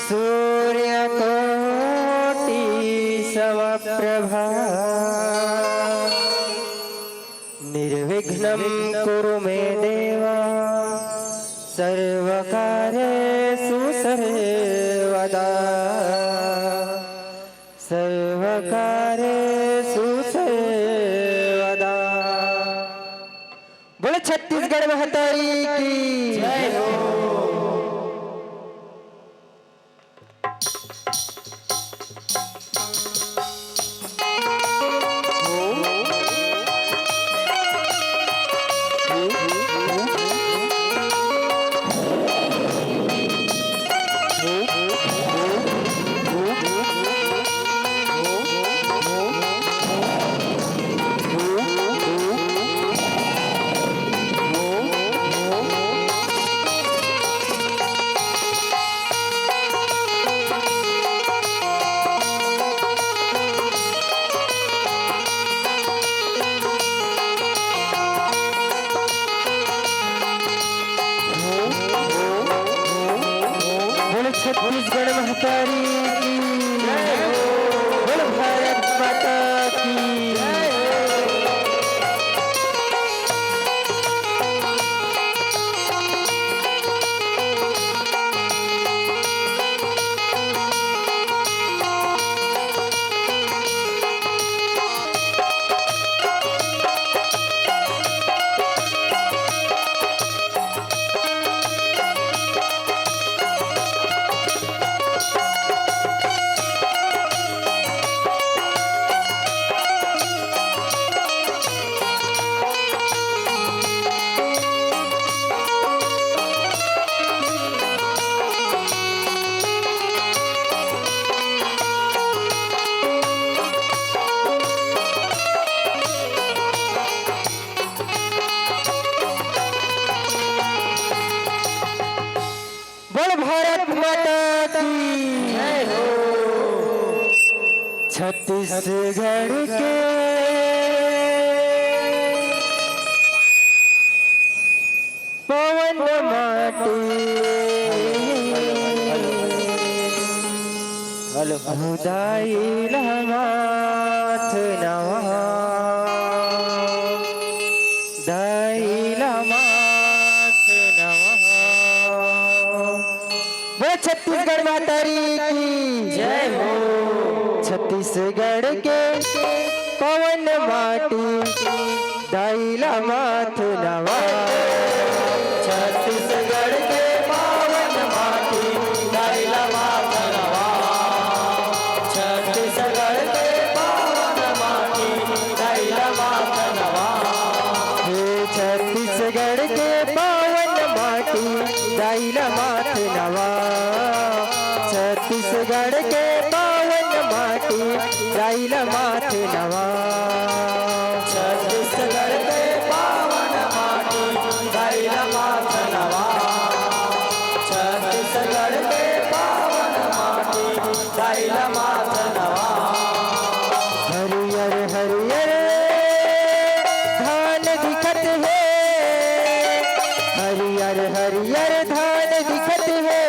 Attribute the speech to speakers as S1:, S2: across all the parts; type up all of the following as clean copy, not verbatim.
S1: सूर्यकोटि समप्रभा निर्विघ्नं कुरु मे देव सर्वकार्येषु सर्वदा सर्वकार्येषु सर्वदा। बोले छत्तीसगढ़ महतारी की जय हो। छत्तीसगढ़ महतारी की जय हो। बोलो भारत माता की जय हो। भारत माता की जय हो। छत्तीसगढ़ के पवन माटी हुदाई लमाथ नवा दाई लमाथ नवा। वो छत्तीसगढ़ मातारी की जय हो। छत्तीसगढ़ के पवन माटी दाइला माथ नवा। छत्तीसगढ़ के पवन माटी दाइला माथ नवा। छत्तीसगढ़ के पवन माटी दाइला माथ नवा। छत्तीसगढ़ के पवन माटी दाइला माथ नवा। छत्तीसगढ़ के पावन माटी दाइला माथ नवा। छत्तीसगढ़ के पावन माटी दाइला माथ नवा। छत्तीसगढ़ के पावन माटी दाइला माथ नवा। हरियर हरियर धान दिखत है। हरियर हरियर धान दिखत है।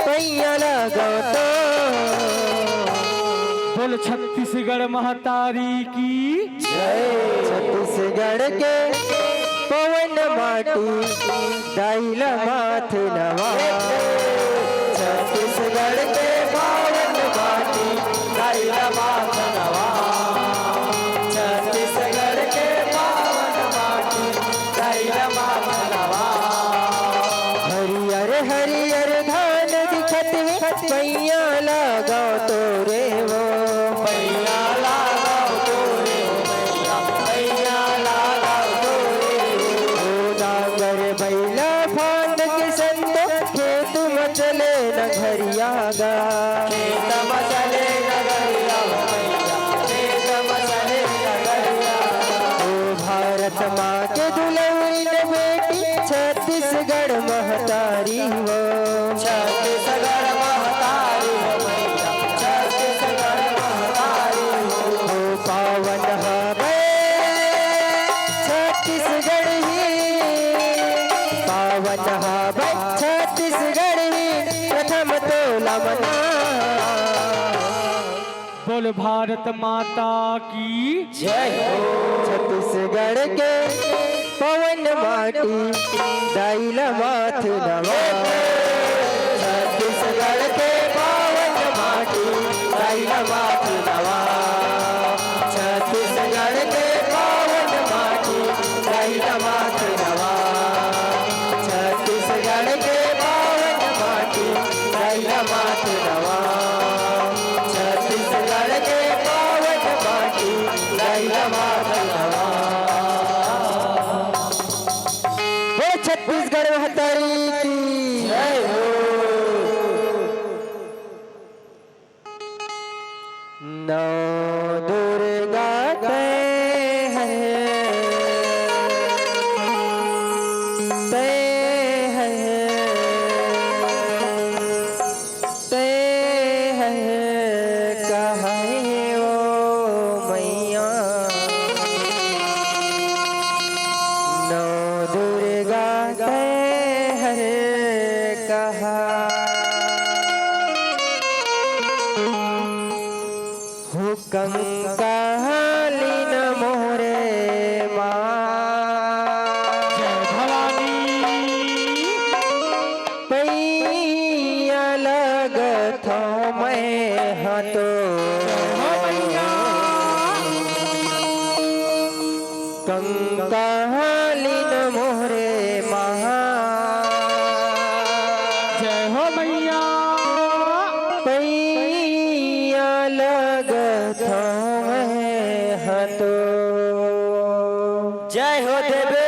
S1: पैया लगाओ तो
S2: बोल छत्तीसगढ़ महतारी की
S1: जय। छत्तीसगढ़ के पवन माटी दाइला माथ नवा। छत्तीसगढ़ के पवन माटी दाइला माथ नवा। छत्तीसगढ़ के पवन माटी दाइला माथ नवा। हरियर हरियर धान दिखत है। पैया लगाओ तो रे वो पैया लगाओ तो रे वो पैया लगाओ तो रे वो। डांगर बैला फांद के संत खेत में चले न घरिया गा। खेत में चले न घरिया खेत में चले न घरिया। ओ भारत माँ के दुलौरी बेटी छत्तीसगढ़ महतारी वो। छत्तीसगढ़ महतारी हो मैया। छत्तीसगढ़ महतारी हो पावन हवे छत्तीसगढ़ ही
S2: बोल भारत माता की
S1: जय हो। छत्तीसगढ़ के पवन माटी दाइला माथ नवा। छत्तीसगढ़ के पवन माटी दाइला माथ नवा। छत्तीसगढ़ के पवन माटी दाइला माथ नवा। छत्तीसगढ़ के पवन माटी दाइला माथ नवा। छत्तीसगढ़ के पवन माटी दाइला माथ नवा। छत्तीसगढ़ महतारी की जय हो। नौ दुर्गा तय है कहे ओ मैया। नौ दुर्गा कहा हुक्म कहली न मोरे पैया लगत मैं हतो। कंकाली न मोरे महा
S2: जय हो मैया
S1: पैया लगत मैं हतो। जय हो देवे।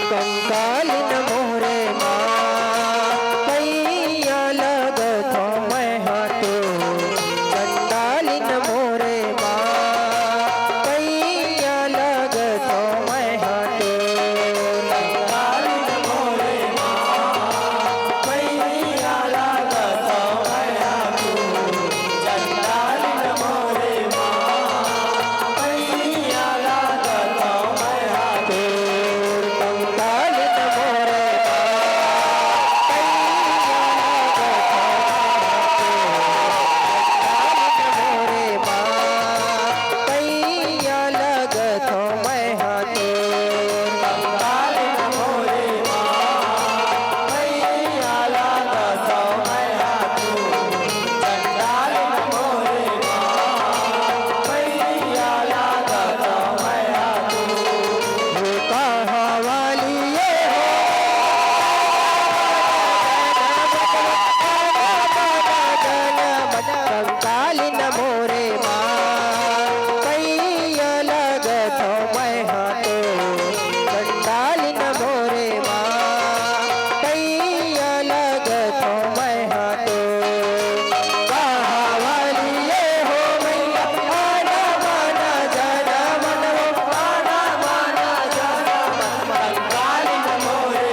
S1: कंकालिन मोरे पैया लगत मैं हतो। कंकालिन मोरे पैया लगत मैं हतो। कंकालिन मोरे पैया लगत मैं हतो। कंकालिन मोरे पैया लगत मैं हतो। कंकालिन मोरे पैया लगत मैं हतो। कंकालिन मोरे पैया लगत मैं हतो। कहावलिए हो मैया आना माना जना मन आना माना जना मन। कंकालिन मोरे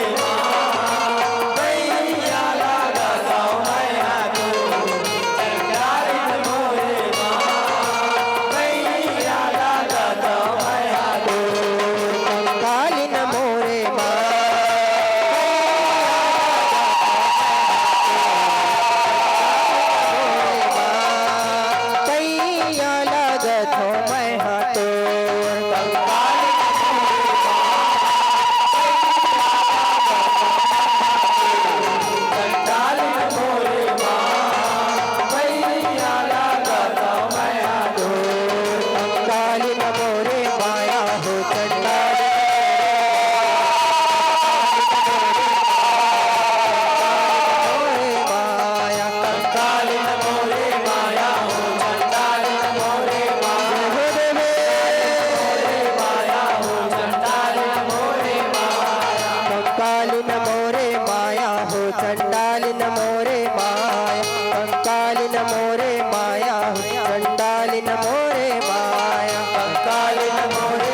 S1: पैया लगत मैं हतो। कंकालिन मोरे पैया लगत मैं हतो। कंकालिन मोरे पैया लगत मैं हतो। कंकालिन मोरे पैया लगत मैं हतो। कंकालिन मोरे माया हो माया। कंकालिन मोरे माया हो चंडालिन मोरे माया हो देवे। माया हो चंडालिन मोरे माया। कंकालिन मोरे माया हो चंडालिन मोरे माया। कंकालिन मोरे माया हो चंडालिन मोरे माया। कंकालिन मोरे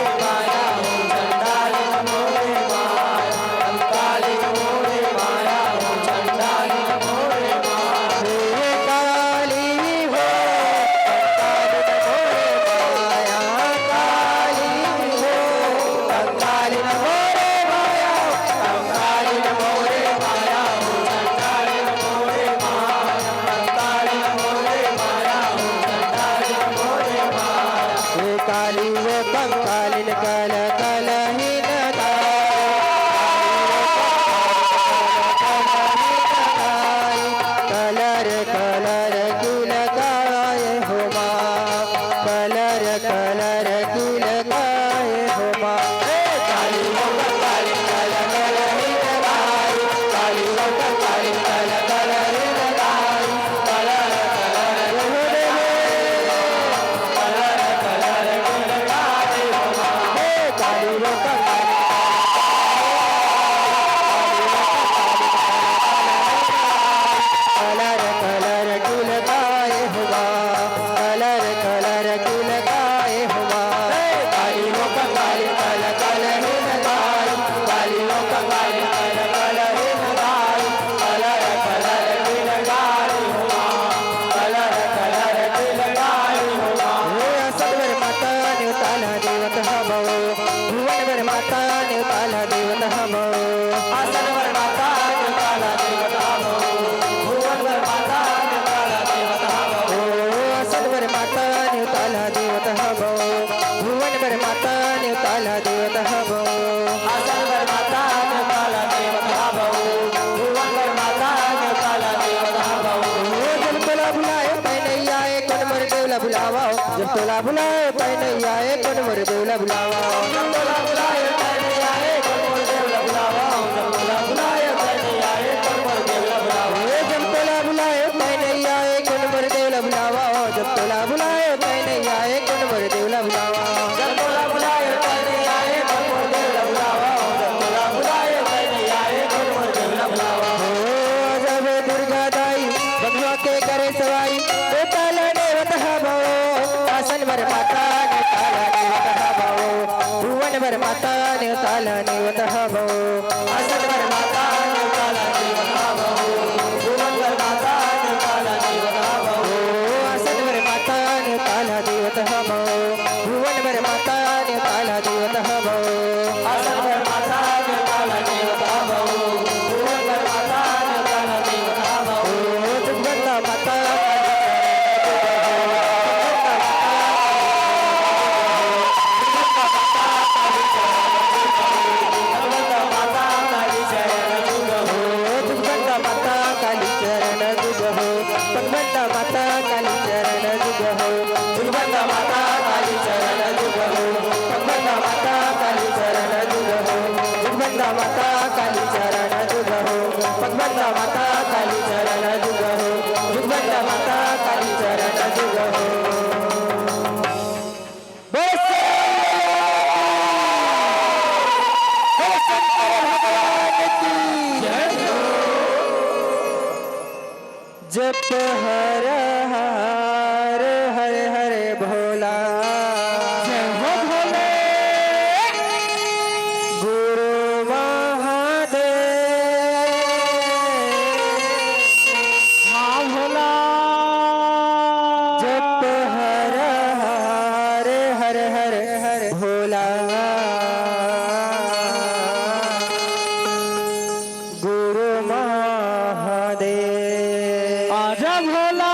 S1: देवला बुलावा जब तोला बुलाए कोई नहीं आए कौन मोर देवला बुलावा जब तोला बुलाए कोई नहीं आए कौन मोर देवला बुलावा जब तोला बुलाए कोई नहीं आए कौन मोर देवला बुलावा जब तोला बुलाए कोई नहीं आए कौन मोर देवला बुलावा जब तोला बुलाए कोई नहीं आए कौन मोर देवला बुलावा जब तोला बुलाए कोई नहीं आए कौन मोर देवला बुलावा जब तोला बुलाए कोई नहीं आए कौन मोर देवला बुलावा जब दुर्गा दाई बगवा के करे सवाई ताला ने वतहा भाओ आसन भर माता ने ताला ने वतहा भाओ भुवन भर माता ने ताला ने वतहा भाओ आसन भर माता ने ताला ने वतहा भाओ भुवन भर माता ने ताला ने वतहा भाओ आसन भर माता ने ताला ने वतहा भाओ भुवन भर माता ने ताला ने वतहा भाओ आसन भर माता ने ताला ने वतहा भाओ भुवन भर माता ने ताला ने वतहा भाओ जगदम्बा माता पगबंदा माता काली चरण जुग हो जुगबंदा माता काली चरण जुग हो पगबंदा माता काली चरण जुग हो जुगबंदा माता काली चरण जुग हो पगबंदा माता काली चरण जुग हो जुगबंदा माता काली चरण जुग हो जप हर हर हर हर भोला जय हो भोले गुरु महादेव हाँ भोला जप हर हर हर हर हर भोला गुरु महादेव आजा भोला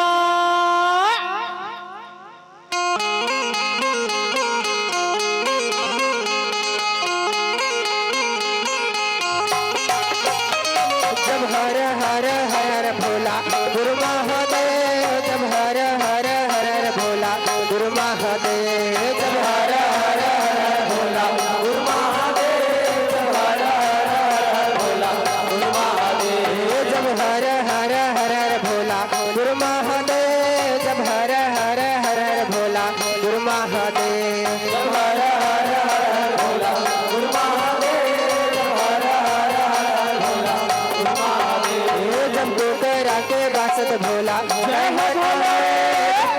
S1: जब हर हर हर भोला गुरु महादेव जब हर हर हर भोला गुरु महादेव जब हर हर हर भोला गुरु महादेव जब हर हर हर भोला गुरु महादेव जब हर हर हर भोला गुरु महादेव जब हर हर हर भोला गुरु महादेव जब हर हर हर भोला गुरु महादेव जब हर हर हर भोला गुरु महादेव जब टोकरा के बासत भोला जय हो भोला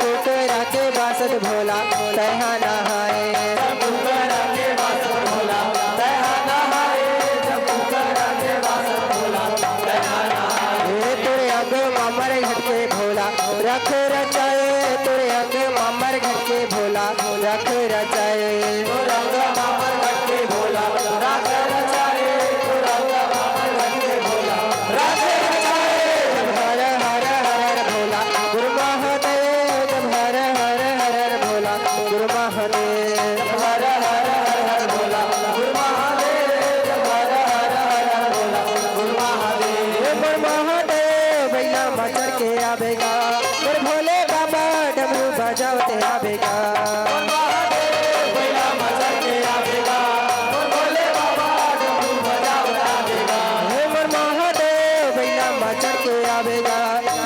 S1: टोकरा के बासत भोला तहा नहाए जब टोकरा के बासत भोला तहा नहाए जब टोकरा के बासत भोला तहा नहाए तेरे अंग मामर घटके भोला रख रचाए तेरे अंग मामर घटके भोला रख रचाए तेरे अंग मामर घटके भोला रख रचाए तेरे अंग मामर घटके भोला रख रचाए जब हर हर हर भोला गुरु महादेव जब हर हर हर भोला गुरु महादेव जब हर हर हर भोला गुरु महादेव जब हर हर हर भोला गुरु महादेव गुरु महादेव भैया मचर के आवेगा गुरु भोले बाबा डमरू बजावते आवेगा भैया मचर के आवेगा गुरु भोले बाबा डमरू बजावते आवेगा गुरु महादेव भैया मचर के आवेगा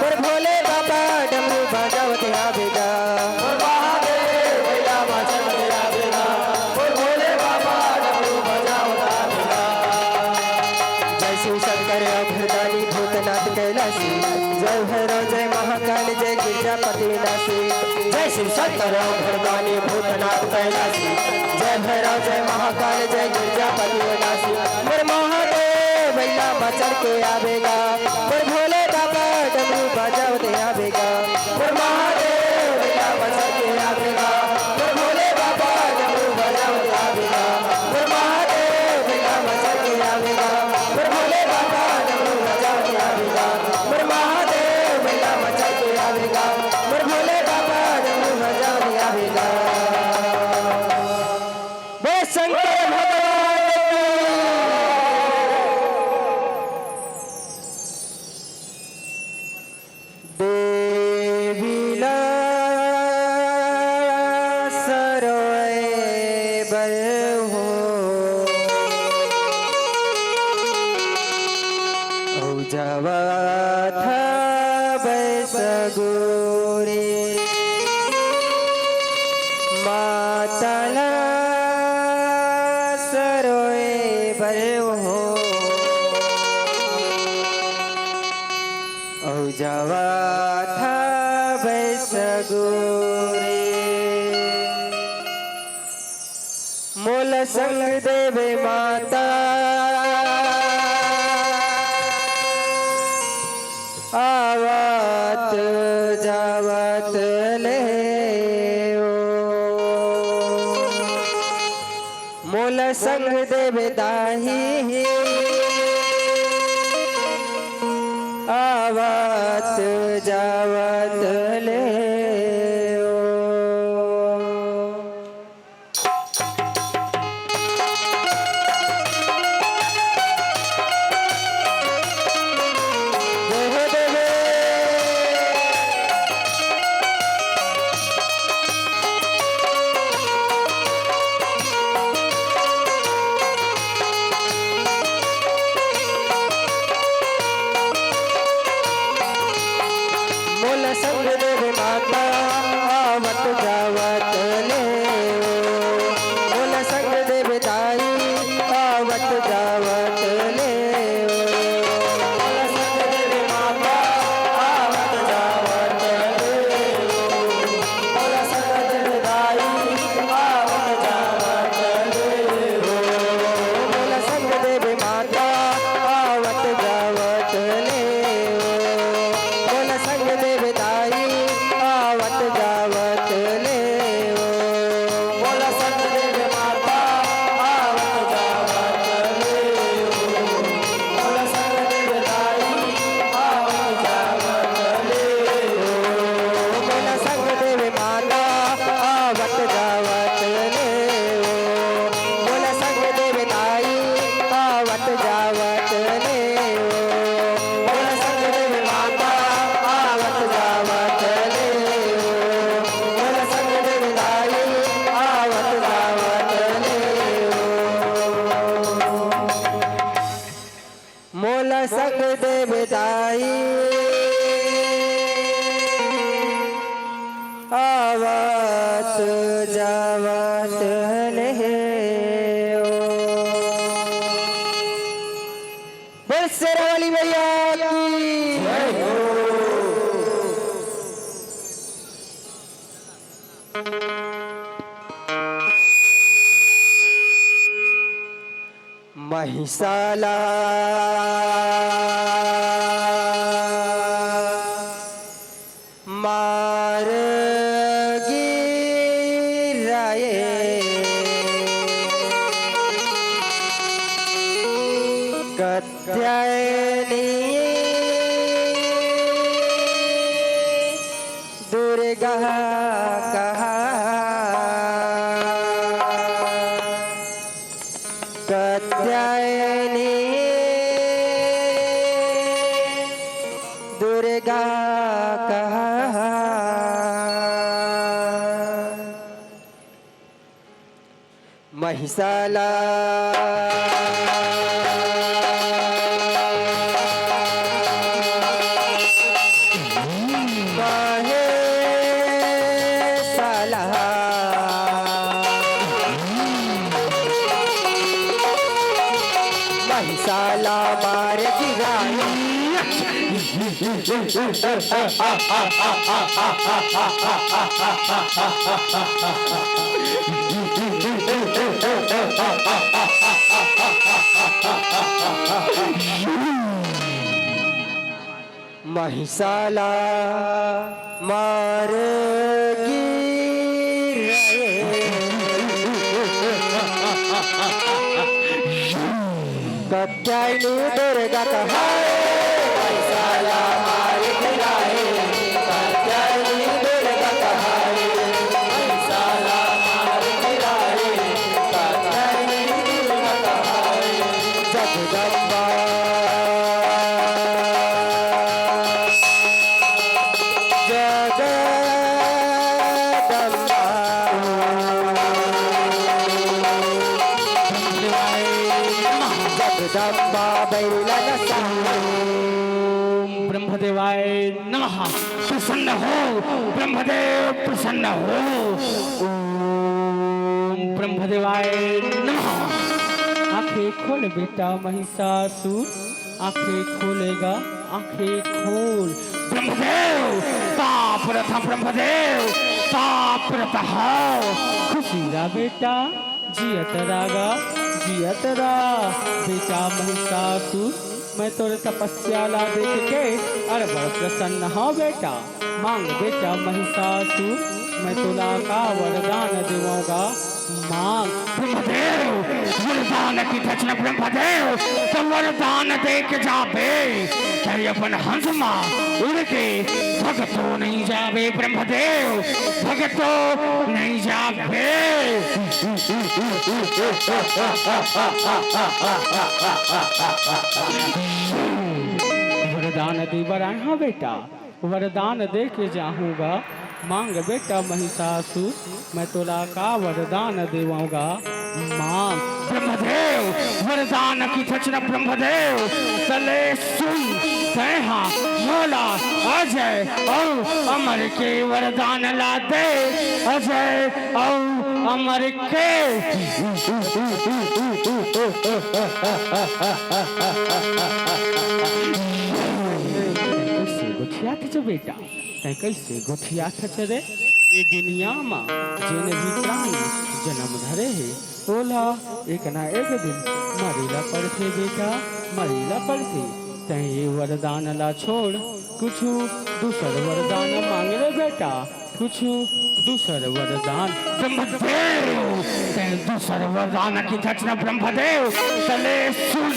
S1: गुरु भोले बाबा डमरू बजावते आवेगा गुरु महादेव भैया मचर के आवेगा गुरु भोले बाबा डमरू बजावते आवेगा जय शिव शंकर अभरदानी भूतनाथ कैलासी जय भैरव जय महाकाल जय गिरजापति विनाशी जय शिव शंकर अभरदानी भूतनाथ कैलासी जय भैरव जय महाकाल जय गिरजापति विनाशी मोर महादेव भैया मचर के आवेगा मोर भोले बाबा डमरू बजावते आवेगा मोर महादेव भैया मचर के आवेगा मोर भोले बाबा डमरू बजावते आवेगा मोर महादेव भैया मचर के आवेगा मोर भोले बाबा डमरू बजावते आवेगा मोर महादेव भैया मचर के आवेगा मोर भोले बाबा डमरू बजावते आवेगा बोल शंकर भगवान की औजवा था बैस गोरे मातला सरोए बरहो औजवा था बैस गोरे मोल संग देवे माता आवत जावत ले मोल संग देवे दाही आवत जावत ले संग देव माता आवत जावत ले मोल संग देव दाई आवत जावत ले मोल संग देव माता आवत जावत ले मोल संग देव दाई आवत जावत ले मोल संग देव माता आवत जावत ले मोल संग देव आवत जावत ले बोल सतदेव माता आवत जावत ले बोल सतदेव दाई आवत जावत ले बोल सतदेव माता आवत जावत ले बोल सतदेव दाई आवत जावत ले बोल सतदेव माता आवत जावत ले मोल संग देव दाई आवत जावत ले बोल शेरावाली मैया की जय हो। महिसाला मार गिराए कत्यायनी दुर्गा कहा कत्यायनी दुर्गा कहा महिसाला महिसाला मार गिराए महिसाला मार गिराए कत्यायनी दुर्गा कहा महिसाला मार गिराए कत्यायनी दुर्गा कहा महिसाला मार गिराए कत्यायनी दुर्गा कहा जगदम्बा जगदम्बा बैला
S2: ब्रह्मदेवाय नमः। प्रसन्न हो ब्रह्मदेव, प्रसन्न हो। ओम ब्रह्मदेवाय नमः। आंखें खोल बेटा महिषासुर, आंखें खोलेगा, आंखें खोल। ब्रह्मदेव पाप रथा, ब्रह्मदेव पाप रथा। खुशी रा बेटा, जियत रागा, जियत रा बेटा महिषासुर। मैं तोरे तपस्या ला देख के अरे बड़ प्रसन्न हो बेटा। मांग बेटा महिषासुर, मैं तुला का वरदान देवाऊंगा। मांग। ब्रह्मदेव वरदान की रचना, ब्रह्मदेव तो वरदान दे के जाबे, चाहे अपन हंस मां उड़ के भगतो नहीं जावे। ब्रह्मदेव भगतो नहीं जावे। वरदान दे बरान। हाँ बेटा वरदान दे के जाऊंगा। मांग बेटा महिषासुर, मैं तोला का वरदान देवाऊंगा। मांग। ब्रह्मदेव वरदान की रचना, ब्रह्मदेव चले सुन सहा मोला अजय और अमर के वरदान ला दे। अजय और अमर के। गोठिया थे बेटा, तै कैसे गोठिया थे रे। ये दुनिया में जिन भी प्राणी जन्म धरे है ओला एक ना एक दिन मरेला पड़ते बेटा, मरेला पड़ते। तै ये वरदान ला छोड़ कुछ दूसर वरदान मांग ले बेटा, कुछ दूसर वरदान। ब्रह्मदेव तै दूसर वरदान की रचना, ब्रह्मदेव चले सुन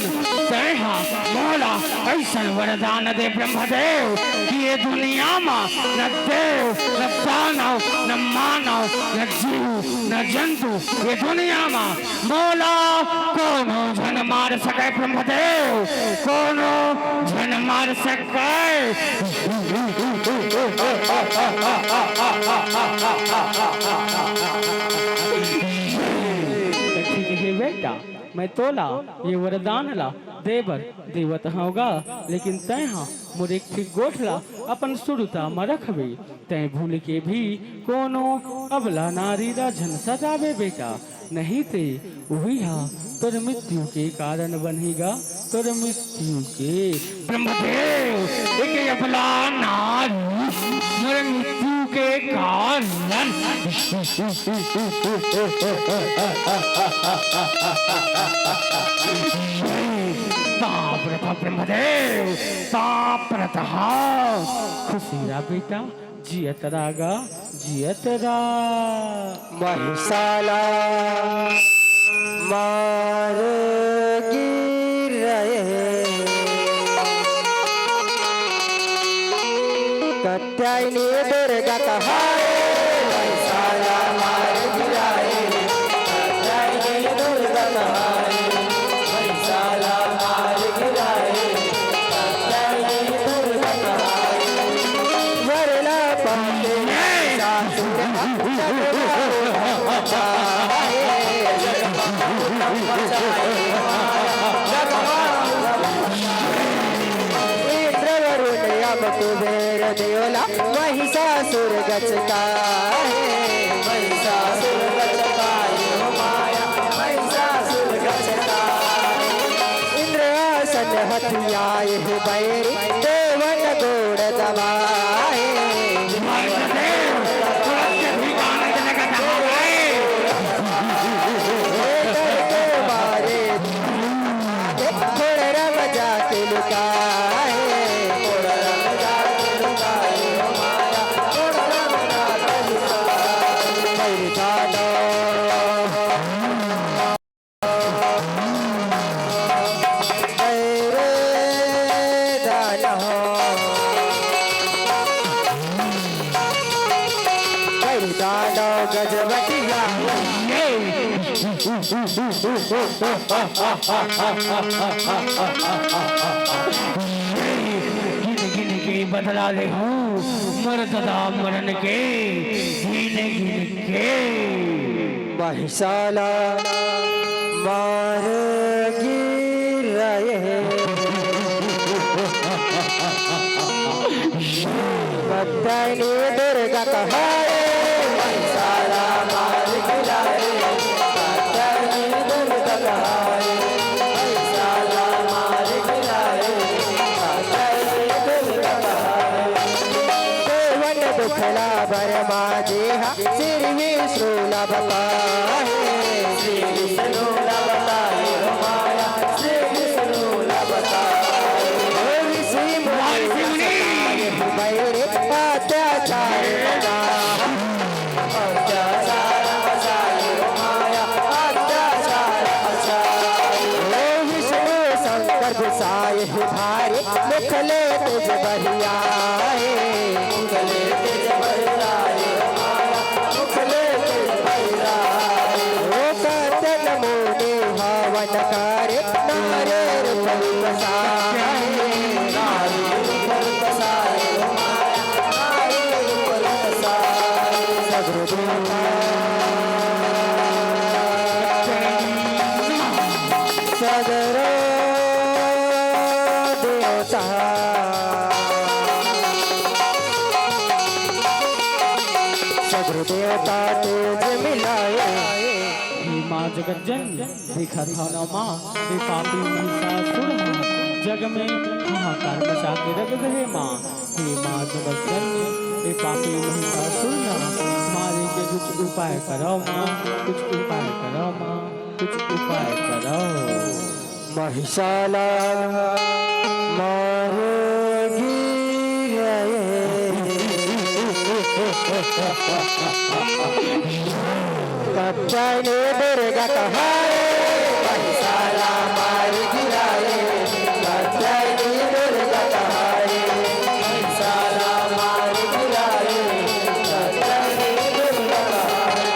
S2: तैहा मोला ऐसा वरदान दे। ब्रह्मदेव कि ये दुनिया में न देव न दानव न मानव न जीव न जंतु, ये दुनिया में मोला कोनो जन मार सके। ब्रह्मदेव कोनो जन मार सके। ठीक है बेटा, मैं तोला ये वरदान ला देवर देवत होगा, लेकिन तय हाँ मुझे ठीक गोठला अपन सुरता में रखबे। तय भूल के भी कोनो अबला नारी रा झन सजावे बेटा, नहीं ते वही हाँ तोर मृत्यु के कारण बनेगा, तोर मृत्यु के। ब्रह्मदेव एक अबला नारी मोर मृत्यु के कारण। पाप रथा ब्रह्मदेव पाप रथा। खुशी रा बेटा, जियत रागा, जियत रा।
S1: महिषाला मार गिर रहे, कत्यायनी दुर्गा कहाए। महिषाला मार गिराए, कत्यायनी दुर्गा कहाए। महिषाला मार गिराए, कत्यायनी दुर्गा कहाए। वरला पाके सासुर कुबेर देवला महिषासुर गचका है। महिषासुर गचका यो माया, महिषासुर गचका। इंद्रासन हथियाए बैरी, देवन गोड़ दबाए। थोड़ा रम जाके लुकाए, गजबटिया गिन गिन के बदला ले हूँ मरदा मरण के, गिन गिन के। महिषाला मार गिर रहे। कत्यायनी दुर्गा कहाए महिषाला मार गिराए कत्यायनी दुर्गा कहाए महिषाला मार गिराए कत्यायनी दुर्गा कहाए देवन दुखला बरमा जेहा श्री विष्णुला बताए श्री विष्णुला बताए हो माया श्री विष्णुला बताए ऋषि मुनि बैरे अत्याचार लगा अत्याचार बचाए हो माया अत्याचार बचाए विष्णु शंकर गुसाए भारे मुखले तेज बरियाए मुखले तेज बरियाए हो माया मुखले तेज बरियाए ओ कतन मोने हवन करे नारे रूप बसाए नारे रूप बसाए हो माया नारे रूप बसाए सगरो देवता सगरो देवता सगरो देवता तेज मिलाए
S2: हे माँ जगत जननी देखा था ना माँ हे पापी महिषासुर जग में हाहाकार मचा के रख गए माँ हे माँ जगत जननी हे पापी महिषासुर मारे के कुछ उपाय करो माँ कुछ उपाय करो माँ कुछ उपाय करो
S1: महिषाला मारेगी गए कत्यायनी दुर्गा कहाए महिषाला मार गिराए कत्यायनी दुर्गा कहाए महिषाला मार गिराए कत्यायनी दुर्गा कहाए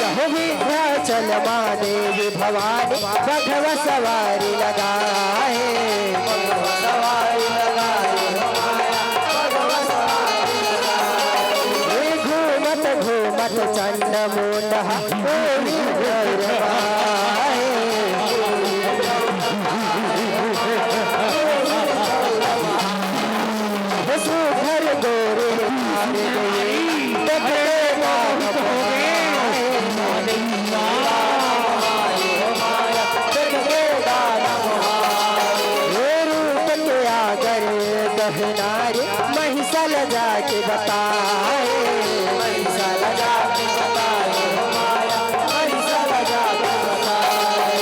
S1: जहाँ विंध्याचल माँ देवी भवानी बघवा सवारी लगाए बघवा सवारी लगाए हो माया बघवा सवारी लगाए घूमत घूमत चंड मुंडा कोई गरबाए सुघर गोरे हारे गए देखते नाम नारी महिषाल जाके बताए महिषाल जाके बताए हो माया महिषाल जाके बताए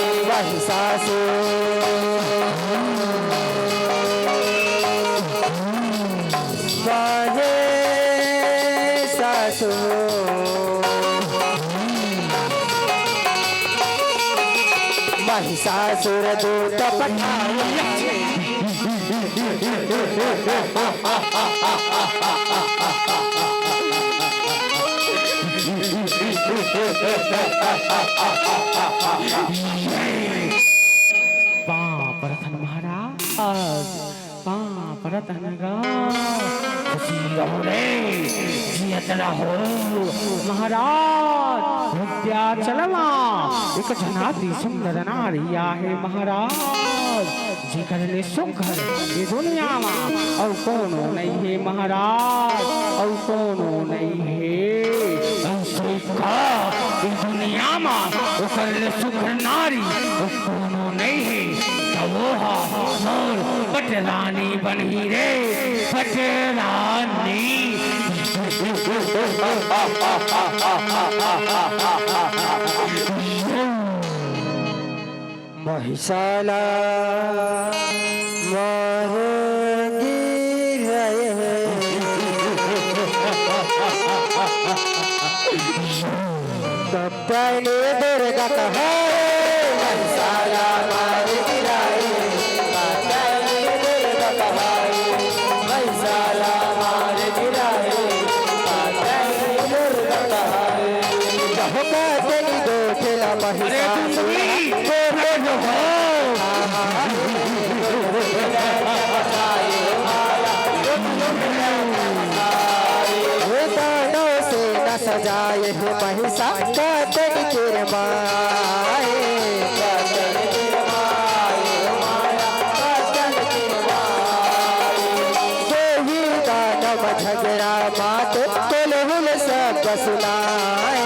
S1: महिषासुर दूत पठाए
S2: बाप रतन महाराज बाप रतन खुशी रहो रे जियत रहो महाराज विंध्याचल एक जनाती सुंदर नारी आहे महाराज जेकर ले सुघर ये दुनिया में और कोनो नहीं है महाराज और कोनो नहीं है का ये दुनिया में ओकर ले सुघर नारी और कोनो नहीं है वो मोर पटरानी बनी रे पटरानी
S1: महिषाला मारेगी गए कत्यायनी दुर्गा कहाए महिषाला मार गिराए कत्यायनी दुर्गा कहाए महिषाला मार गिराए कत्यायनी दुर्गा कहाए जहाँ कत्यायनी गोखिला महिषासुर सजाए हो महिषा कतन किरमाए कतन किरमाए हो माया कतन किरमाए देवी दानव झगड़ा मात कोलहुल सब सुनाए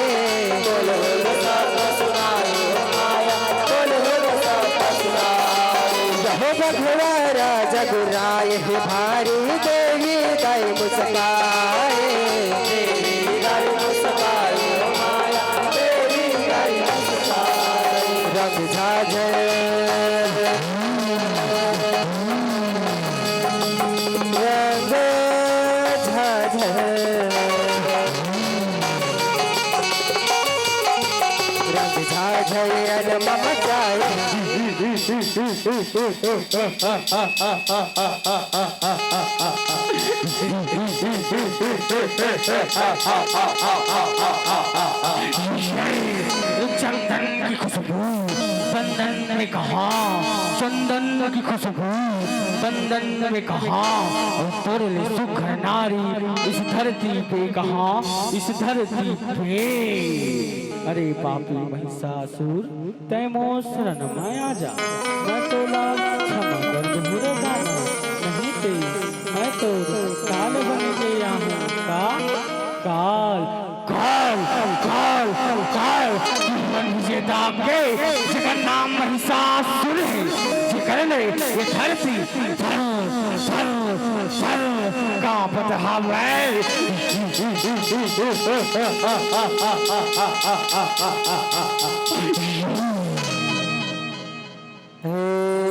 S1: कोलहुल सब सुनाए माया कोलहुल सब सुनाए रहो बघवारा जगुराए हे भारी देवी गाय मुस्काए देवी गाय मुस्काए माया देवी गाय मुस्काए रंग झाझर
S2: चंदन की खुशबू बंदन में कहा चंदन की खुशबू बंदन में कहा तरल सुख नारी इस धरती पे कहा इस धरती पे अरे पापी महिषासुर तैमो शरण में आ जा मैं तोला क्षमा कर दूर जाना नहीं ते मैं तो काल बन गया हूँ काल काल काल काल मुझे दाब के जिसका नाम महिषासुर है जिकर ने ये धरती कांपत हवे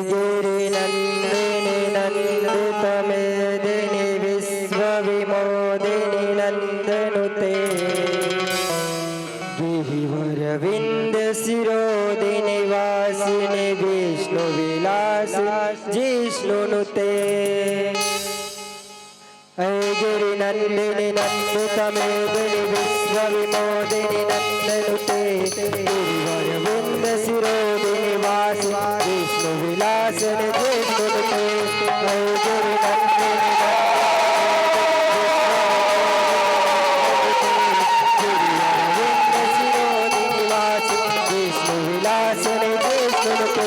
S1: गिरि नंदिनी नंदित मेदिनी विश्व विमोदिनी नंदनुते गिरिवर विंद शिरोदिनी वासिनी विष्णु विलास जिष्णुनुते गिरि नंदिनी नंदित मेदिनी विश्व विमोदिनी नंदनुते गिरिवर विंद शिरोदिनी वासिनी विष्णु विलास जिष्णुनुते गिरि नंदिनी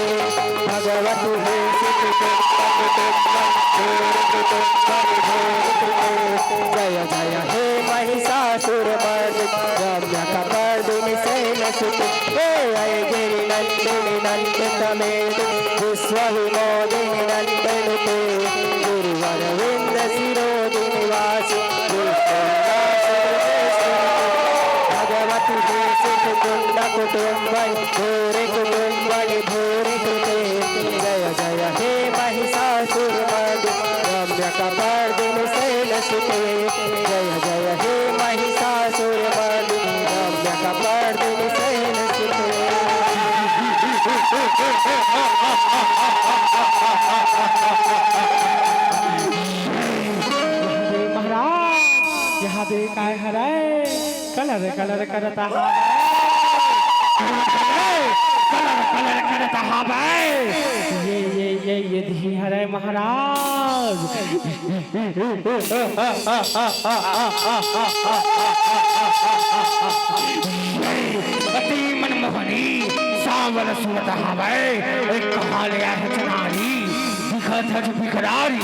S1: भगवती जय जय हे महिषासुर रम्य कपर्दिनी शैलसुते हे गिरि नंदिनी नंदित मेदिनी विश्व विमोदिनी नंदनुते गिरिवर विंद शिरोदिनी वासिनी भगवती कुंड कुटुंबनि भूरि कुटुंबनि भूरि कृते जय जय हे महिषासुर रम्य कपर्दिनी शैलसुते जय जय हे महिषासुर रम्य कपर्दिनी शैलसुते
S2: महाराज यहाँ पे काय हराए कलर कलर करता कलर करता हवाए ये धी हरे महाराज अति मनमोहनी सावर सूरत हवाए कहाँ ले आए चनारी दिखत है बिखरारी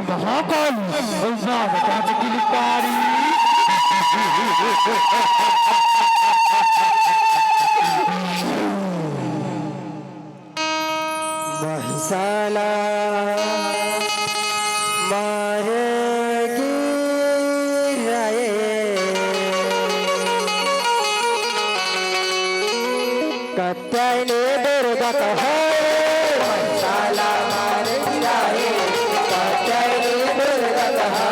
S2: महाकाल
S1: महिषाला मारेगी राये कत्तने दुर्गा कहो महिषाला मारेगी राये कत्तने दुर्गा कहो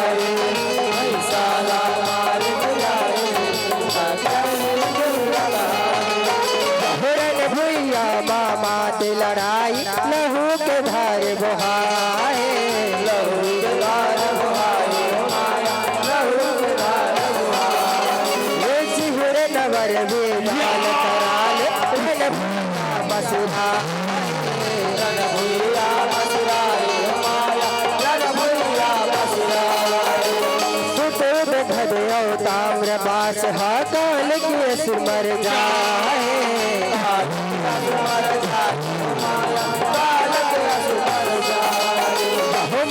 S1: महिषाला मारेगी राये कत्तने दुर्गा कहो भुइया मामा ते लड़ाई लहू के धारे बहाए लहू के धारे बहाए माया लहू के धारे बहाए ये सिहुर नवर बेजाल कराल रन बसुरा रन भुइया बसुरा माया रन भुइया बसुरा सुतोद घदयो ताम्र बास हाकाल के सुमर जाए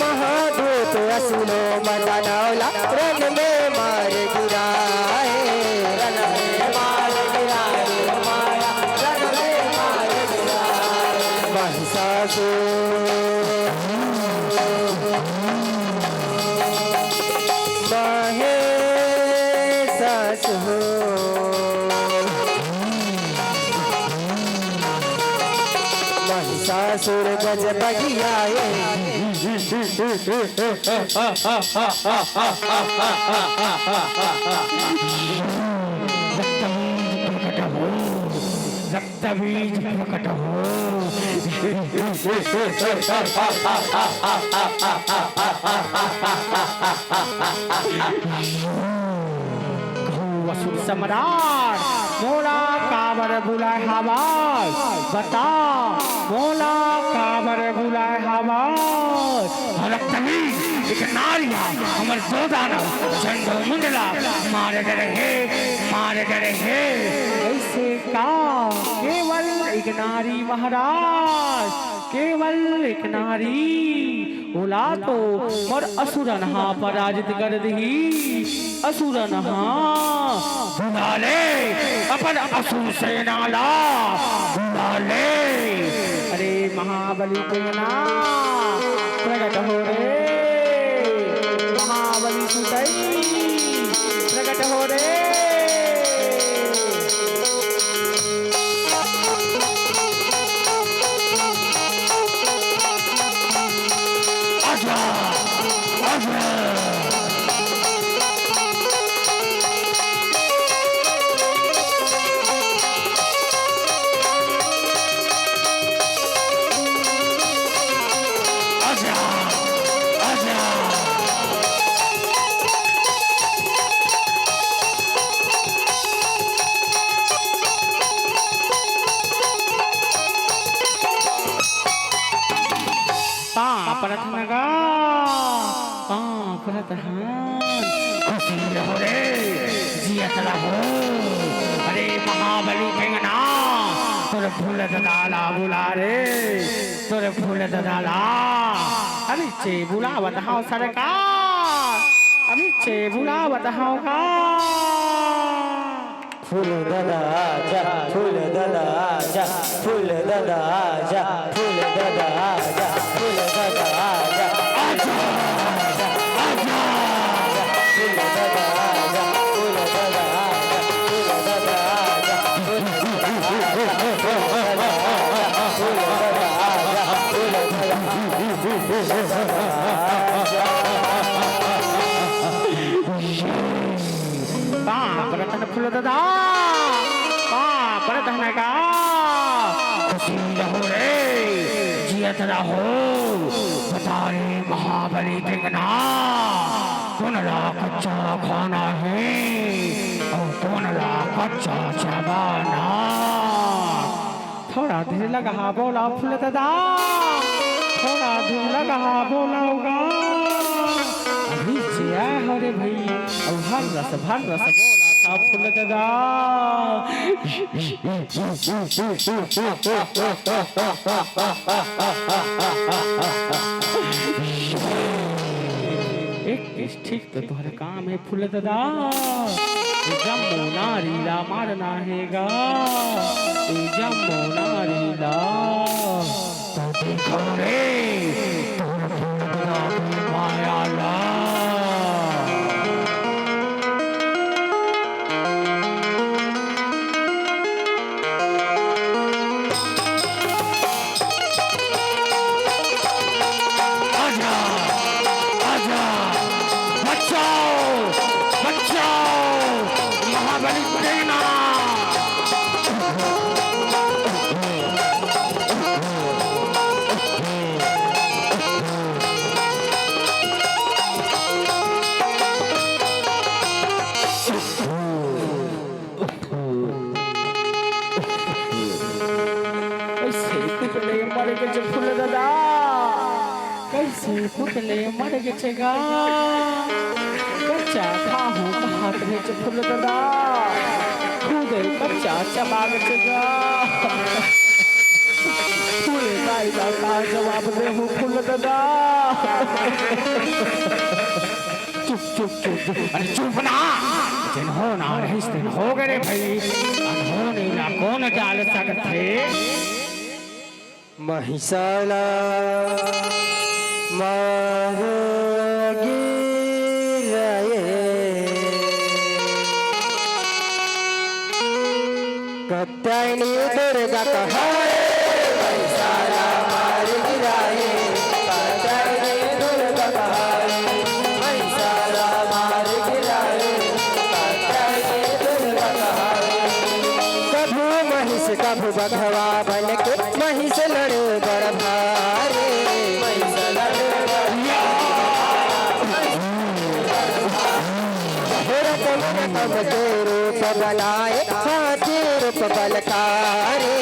S1: महादूत तो असुलो मदनौला रन में मार गिराए रन में मार गिराए माया रन में मार गिराए महिषासुर महिषासुर गज बगियाए
S2: रक्त बीज प्रकट हो असुर सम्राट मोला काबर बुलाए हवाल बता मोला काबर बुलाए हवाल रक्तमी एक नारिया हमर दो दानव चंदो मुंडला मारे रहे ऐसे का केवल एक नारी महाराज केवल एक नारी ओला तो और असुरन हा पराजित कर दी असुरन हा बुला ले अपन असुर सेना ला बुला ले अरे महाबली सेना प्रकट हो रे महाबली सुतई प्रकट हो रे आजा आजा खुशी रहो रे जियत रहो अरे महाबली ठेंगना तोरे फूल ददाला बुला रे तोरे फूल ददाला अरे चे बुलावत हाउ सरकार अभी चे बुलावत हाउ का
S1: फूल ददा जा फूल ददा जा फूल ददा जा फूल ददा जा फूल ददा जा आजा आजा फूल ददा जा फूल ददा जा फूल ददा जा फूल
S2: रतन फूल ददा रतन का खुशी रहो रे जियत रहो बता रे महाबली ठेंगना कौन ला कच्चा खाना है और कौन ला कच्चा चबाना थोड़ा देर लगा बोला फूल ददा थोड़ा देर लगा बोला होगा अभी से आया हो रे भाई अब भर रस बोला था फूल ददा एक ठीक तो तुम्हारा काम है फूल ददा जम्मू नारीला मारना हैगा जम्मू नारीला तो देखो रे तोर फूल ददा माया ला फुटले मर गेगा कच्चा खाहू हाथ में फूल ददा खुद कच्चा चबा गेगा फूल का जवाब दे फूल ददा चुप अरे चुप ना जिन्हों ना रहिस दिन हो गए रे भाई अनहोनी ना कौन डाल सकते
S1: महिषाला मारोगी कत्यायनी दुर्गा कहाए महिषाला मार गिराए कत्यायनी दुर्गा कहाए महिषाला मार गिराए कत्यायनी दुर्गा कहाए कभू महिष कभू बघवा बन के महिष लड़े बड़ भारे महिष लड़े तब के रूप बनाए हाथी रूप बलकारे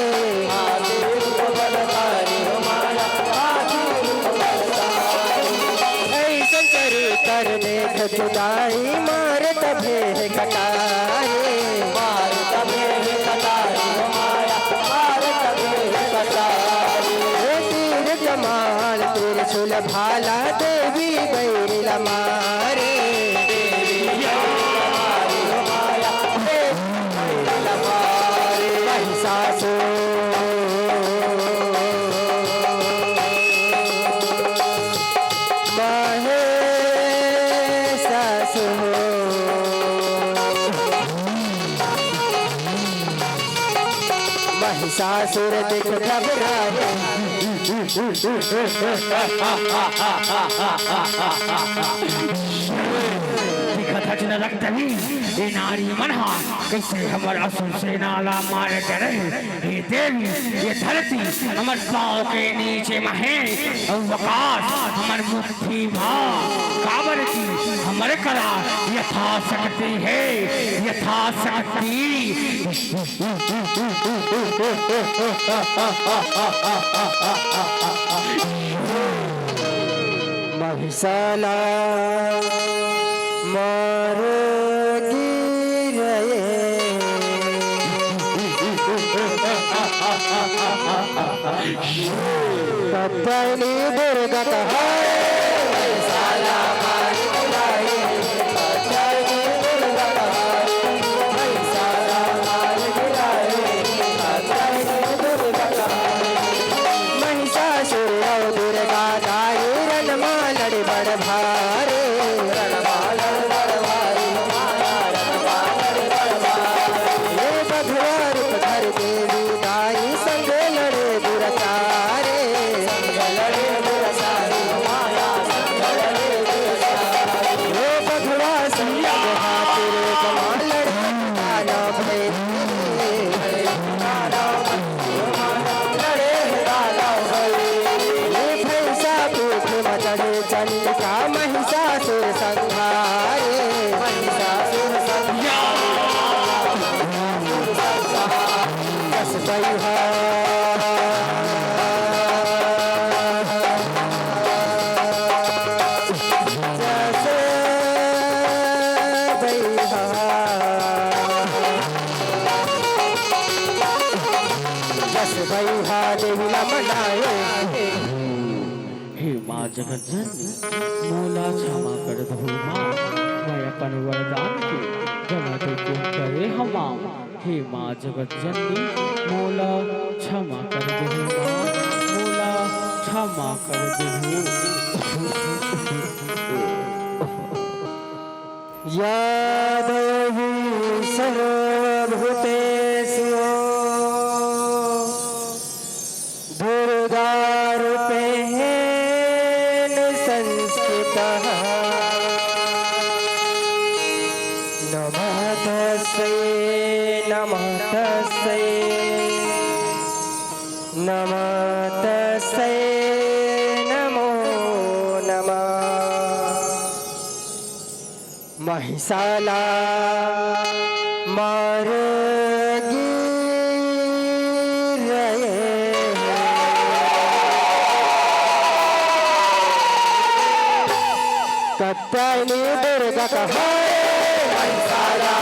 S1: हाथी रूप बलकारे हमारा हाथी रूप बलकारे ऐसा कर देख जुदाई मार तभे कटारे मार तभे कटारे हमारा मार तभे कटारे तीर कमाल तीर छुल भाला देवी बैरिल मारे महिषासुर दिख घबराए
S2: ये नारी मनहा कैसे हमर असुर सेनाला मार डरे हे देवी ये धरती हमर पाँव के नीचे महे और आकाश हमर मुट्ठी माँ काबर की हमर कला यथा शक्ति है यथा शक्ति
S1: महिषाला मारोगी कत्यायनी दुर्गा कहाए महिषाला मार गिराए कत्यायनी दुर्गा कहाए महिषाला मार गिराए कत्यायनी दुर्गा कहाए महिषासुर और दुर्गा दाई रणमा लड़ बड़ भारे रणमा लड़ बड़ भारी हमारा रणमा लड़ बड़ भारी ये बधुआ रूप धर देवी दाई संग लड़े दुरचारे संग लड़े दुरचारे हमारा संग लड़े दुरचारे ये बधुआ संग हाथ रूप मां लड़े काला भय लड़े काला लड़े काला भय ये भैंसा पूछ मचड़े चंडिका महिषासुर संहारे महिषासुर बस बैहा जैसे बैहा बस बैहा देविला मनाए
S2: हे माँ जगत जननी मोला क्षमा कर दो माँ मैं अपन वरदान के गला देके करे हमा हे माँ जगत जननी मोला क्षमा कर दो माँ मोला क्षमा कर दो
S1: या देवी सर्वभूतेषु दुर्गा रूपेण संस्थितः नमः तस्यै नमः तस्यै नमः तस्यै नमो नमः महिषाला मारोगी कत्यायनी दुर्गा कहाए महिषाला